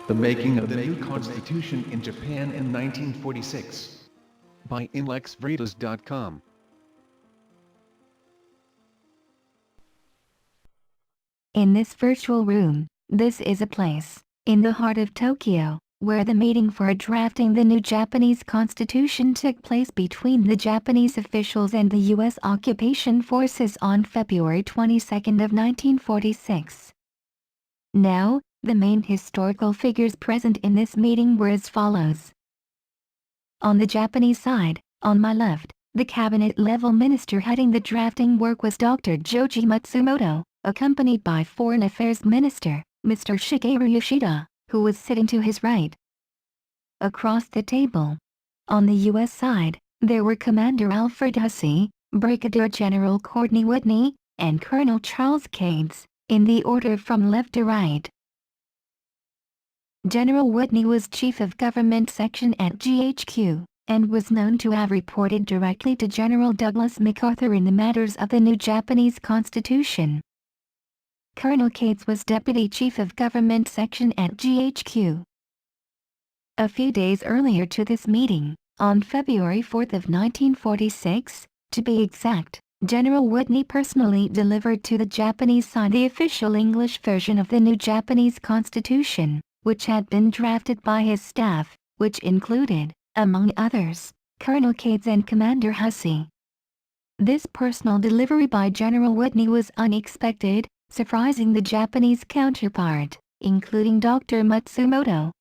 The Making of the New Constitution in Japan in 1946. By InlexVeritas.com. In this virtual room, this is a place, in the heart of Tokyo, where the meeting for drafting the new Japanese constitution took place between the Japanese officials and the U.S. occupation forces on February 22 of 1946. Now, the main historical figures present in this meeting were as follows. On the Japanese side, on my left, the cabinet-level minister heading the drafting work was Dr. Joji Matsumoto, accompanied by Foreign Affairs Minister, Mr. Shigeru Yoshida, who was sitting to his right. Across the table, on the U.S. side, there were Commander Alfred Hussey, Brigadier General Courtney Whitney, and Colonel Charles Cades, in the order from left to right. General Whitney was Chief of Government Section at GHQ, and was known to have reported directly to General Douglas MacArthur in the matters of the new Japanese Constitution. Colonel Cades was Deputy Chief of Government Section at GHQ. A few days earlier to this meeting, on February 4 of 1946, to be exact, General Whitney personally delivered to the Japanese side the official English version of the new Japanese Constitution, which had been drafted by his staff, which included, among others, Colonel Cades and Commander Hussey. This personal delivery by General Whitney was unexpected, surprising the Japanese counterpart, including Dr. Matsumoto.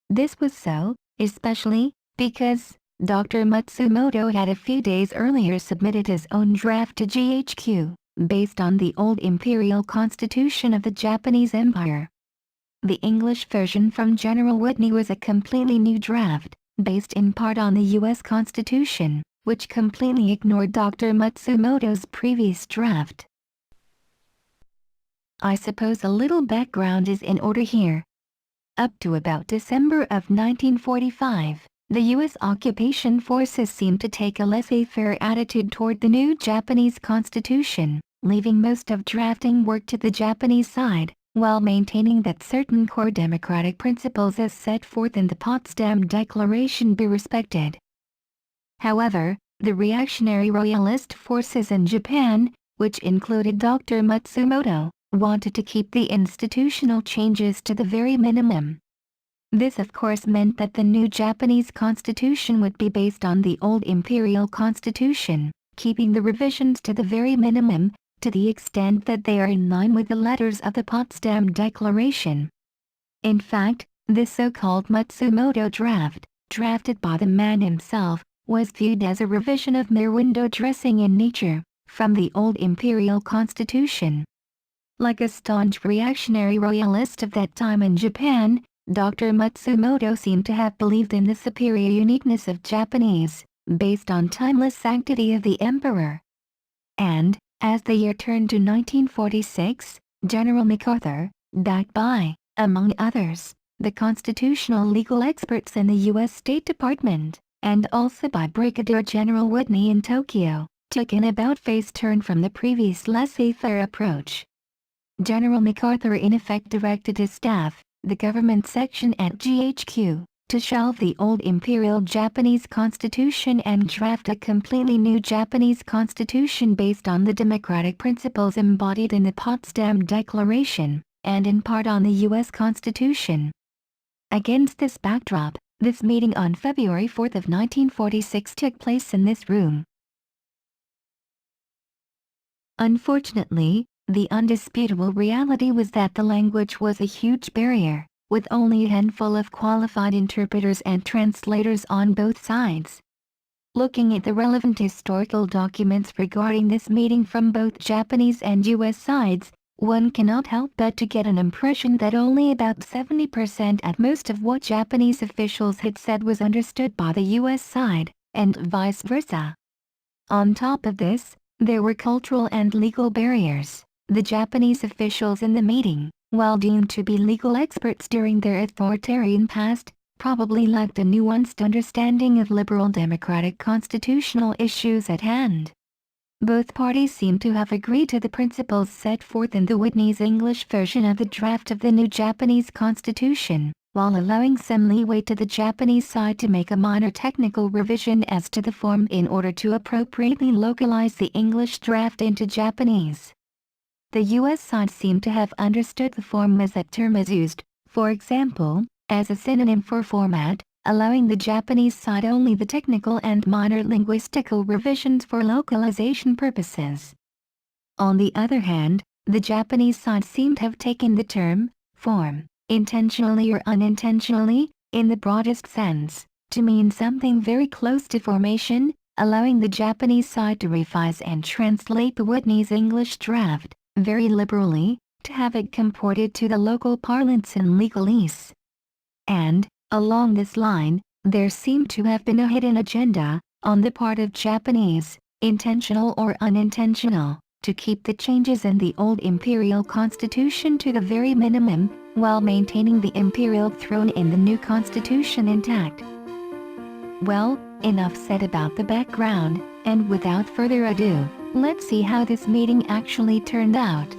This was so, especially, because Dr. Matsumoto had a few days earlier submitted his own draft to GHQ, based on the old imperial constitution of the Japanese Empire. The English version from General Whitney was a completely new draft, based in part on the U.S. Constitution, which completely ignored Dr. Matsumoto's previous draft. I suppose a little background is in order here. Up to about December of 1945, the U.S. occupation forces seemed to take a laissez-faire attitude toward the new Japanese Constitution, leaving most of drafting work to the Japanese side, while maintaining that certain core democratic principles as set forth in the Potsdam Declaration be respected. However, the reactionary royalist forces in Japan, which included Dr. Matsumoto, wanted to keep the institutional changes to the very minimum. This of course meant that the new Japanese constitution would be based on the old imperial constitution, keeping the revisions to the very minimum, to the extent that they are in line with the letters of the Potsdam Declaration. In fact, this so-called Matsumoto draft, drafted by the man himself, was viewed as a revision of mere window dressing in nature, from the old imperial constitution. Like a staunch reactionary royalist of that time in Japan, Dr. Matsumoto seemed to have believed in the superior uniqueness of Japanese, based on timeless sanctity of the emperor. And, as the year turned to 1946, General MacArthur, backed by, among others, the constitutional legal experts in the U.S. State Department, and also by Brigadier General Whitney in Tokyo, took an about-face turn from the previous laissez-faire approach. General MacArthur in effect directed his staff, the government section at GHQ, to shelve the old imperial Japanese constitution and draft a completely new Japanese constitution based on the democratic principles embodied in the Potsdam Declaration, and in part on the U.S. Constitution. Against this backdrop, this meeting on February 4 of 1946 took place in this room. Unfortunately, the undisputable reality was that the language was a huge barrier, with only a handful of qualified interpreters and translators on both sides. Looking at the relevant historical documents regarding this meeting from both Japanese and U.S. sides, one cannot help but to get an impression that only about 70% at most of what Japanese officials had said was understood by the U.S. side, and vice versa. On top of this, there were cultural and legal barriers. The Japanese officials in the meeting, while deemed to be legal experts during their authoritarian past, probably lacked a nuanced understanding of liberal democratic constitutional issues at hand. Both parties seem to have agreed to the principles set forth in the Whitney's English version of the draft of the new Japanese Constitution, while allowing some leeway to the Japanese side to make a minor technical revision as to the form in order to appropriately localize the English draft into Japanese. The US side seemed to have understood the form as that term is used, for example, as a synonym for format, allowing the Japanese side only the technical and minor linguistical revisions for localization purposes. On the other hand, the Japanese side seemed to have taken the term, form, intentionally or unintentionally, in the broadest sense, to mean something very close to formation, allowing the Japanese side to revise and translate the Whitney's English draft, very liberally, to have it comported to the local parlance and legalese. And, along this line, there seemed to have been a hidden agenda, on the part of Japanese, intentional or unintentional, to keep the changes in the old imperial constitution to the very minimum, while maintaining the imperial throne in the new constitution intact. Well, enough said about the background, and without further ado, let's see how this meeting actually turned out.